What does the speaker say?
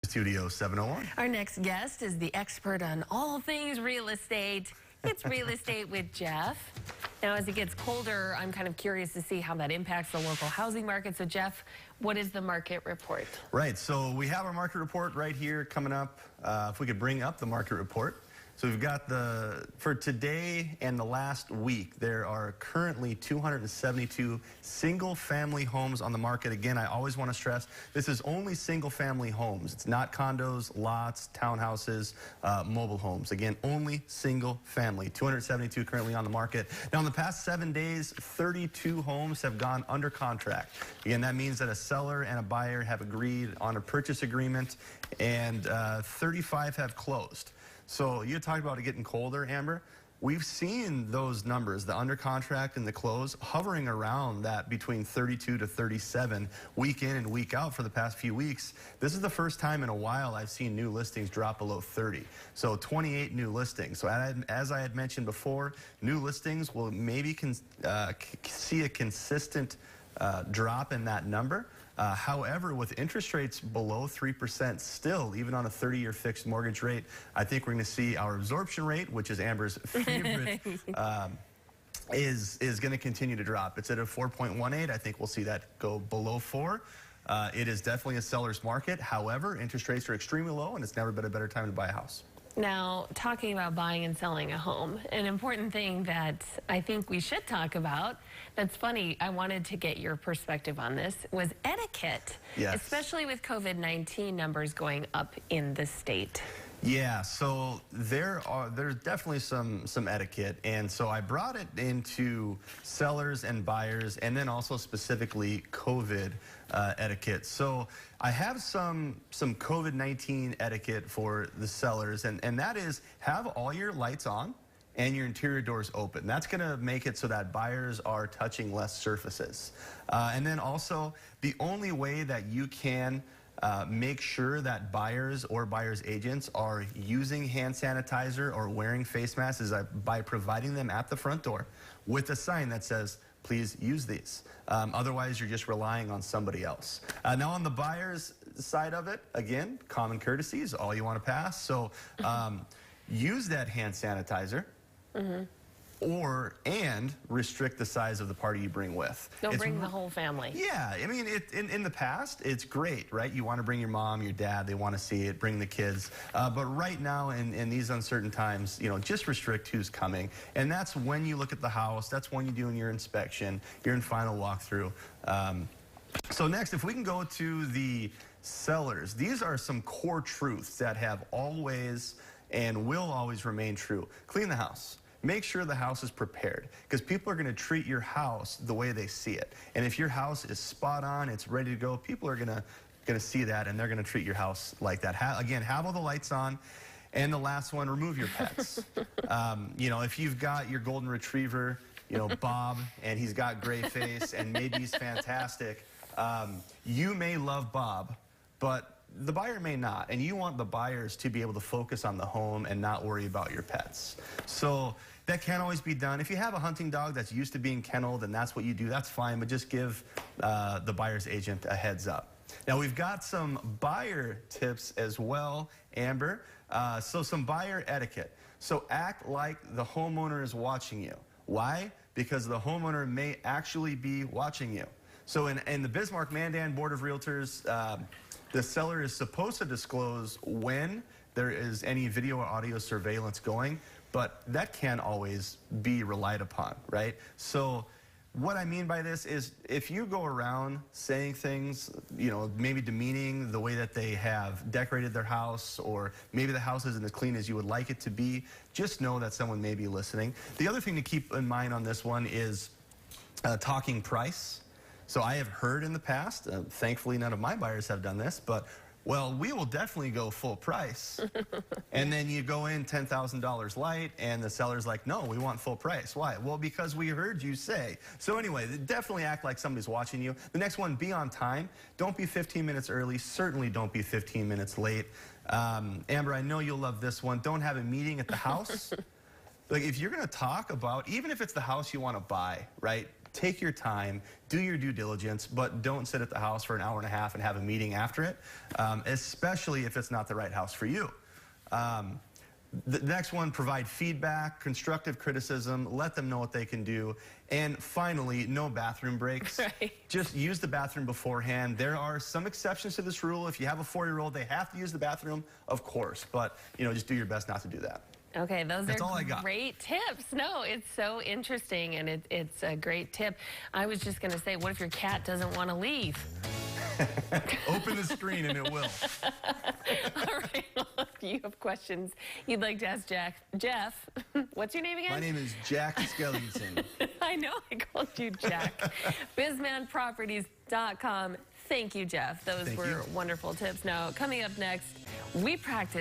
Studio 701. Our next guest is the expert on all things real estate. It's Real Estate with Jeff. Now, as it gets colder, I'm kind of curious to see how that impacts the local housing market. So, Jeff, what is the market report? Right, so we have our market report right here coming up. If we could bring up the market report. So we've got for today and the last week, there are currently 272 single-family homes on the market. Again, I always want to stress, this is only single-family homes. It's not condos, lots, townhouses, mobile homes. Again, only single-family. 272 currently on the market. Now, in the past 7 days, 32 homes have gone under contract. Again, that means that a seller and a buyer have agreed on a purchase agreement, and 35 have closed. So you talked about it getting colder, Amber. We've seen those numbers, the under contract and the close, hovering around that between 32 to 37 week in and week out for the past few weeks. This is the first time in a while I've seen new listings drop below 30. So 28 new listings. So as I had mentioned before, new listings will maybe see a consistent drop in that number. However, with interest rates below 3% still, even on a 30-year fixed mortgage rate, I think we're going to see our absorption rate, which is Amber's favorite, is going to continue to drop. It's at a 4.18. I think we'll see that go below 4. It is definitely a seller's market. However, interest rates are extremely low, and it's never been a better time to buy a house. Now, talking about buying and selling a home, an important thing that I think we should talk about, that's funny, I wanted to get your perspective on this, was etiquette, yes. Especially with COVID-19 numbers going up in the state. Yeah, so there's definitely some etiquette, and so I brought it into sellers and buyers, and then also specifically COVID etiquette. So I have some COVID-19 etiquette for the sellers, and that is have all your lights on and your interior doors open. That's going to make it so that buyers are touching less surfaces. And then also, the only way that you can make sure that buyers or buyers' agents are using hand sanitizer or wearing face masks is by providing them at the front door with a sign that says, please use these. Otherwise, you're just relying on somebody else. Now, on the buyer's side of it, again, common courtesy is all you want to pass. So use that hand sanitizer. Mm-hmm. And restrict the size of the party you bring with. Don't bring the whole family. Yeah, I mean, in the past, it's great, right? You want to bring your mom, your dad, they want to see it, bring the kids. But right now, in these uncertain times, you know, just restrict who's coming. And that's when you look at the house, that's when you're doing your inspection, your final walkthrough. So next, if we can go to the sellers, these are some core truths that have always and will always remain true. Clean the house. Make sure the house is prepared, because people are going to treat your house the way they see it. And if your house is spot on, it's ready to go, people are going to see that, and they're going to treat your house like that. Again, have all the lights on. And the last one, remove your pets. You know, if you've got your golden retriever, you know, Bob, and he's got gray face, and maybe he's fantastic, you may love Bob, but the buyer may not, and you want the buyers to be able to focus on the home and not worry about your pets. So that can't always be done. If you have a hunting dog that's used to being kenneled and that's what you do, that's fine, but just give the buyer's agent a heads up. Now, we've got some buyer tips as well, Amber. So some buyer etiquette. So act like the homeowner is watching you. Why? Because the homeowner may actually be watching you. So in the Bismarck-Mandan Board of Realtors, the seller is supposed to disclose when there is any video or audio surveillance going, but that can't always be relied upon, right? So what I mean by this is if you go around saying things, you know, maybe demeaning the way that they have decorated their house, or maybe the house isn't as clean as you would like it to be, just know that someone may be listening. The other thing to keep in mind on this one is talking price. So I have heard in the past, thankfully none of my buyers have done this, but, well, we will definitely go full price. And then you go in $10,000 light, and the seller's like, no, we want full price. Why? Well, because we heard you say. So anyway, definitely act like somebody's watching you. The next one, be on time. Don't be 15 minutes early. Certainly don't be 15 minutes late. Amber, I know you'll love this one. Don't have a meeting at the house. Like, if you're going to talk about, even if it's the house you want to buy, right? take your time, do your due diligence, but don't sit at the house for an hour and a half and have a meeting after it, especially if it's not the right house for you. The next one, provide feedback, constructive criticism, let them know what they can do. And finally, no bathroom breaks. Right. Just use the bathroom beforehand. There are some exceptions to this rule. If you have a 4-year-old, they have to use the bathroom, of course. But, just do your best not to do that. Okay, That's all I are got. great tips. No, it's so interesting, and it's a great tip. I was just going to say, what if your cat doesn't want to leave? Open the screen and it will. All right, well, if you have questions you'd like to ask Jeff, what's your name again? My name is Jack Skellington. I know, I called you Jack. BizManProperties.com. Thank you, Jeff. Those Thank were you. wonderful tips. Now, coming up next, we practice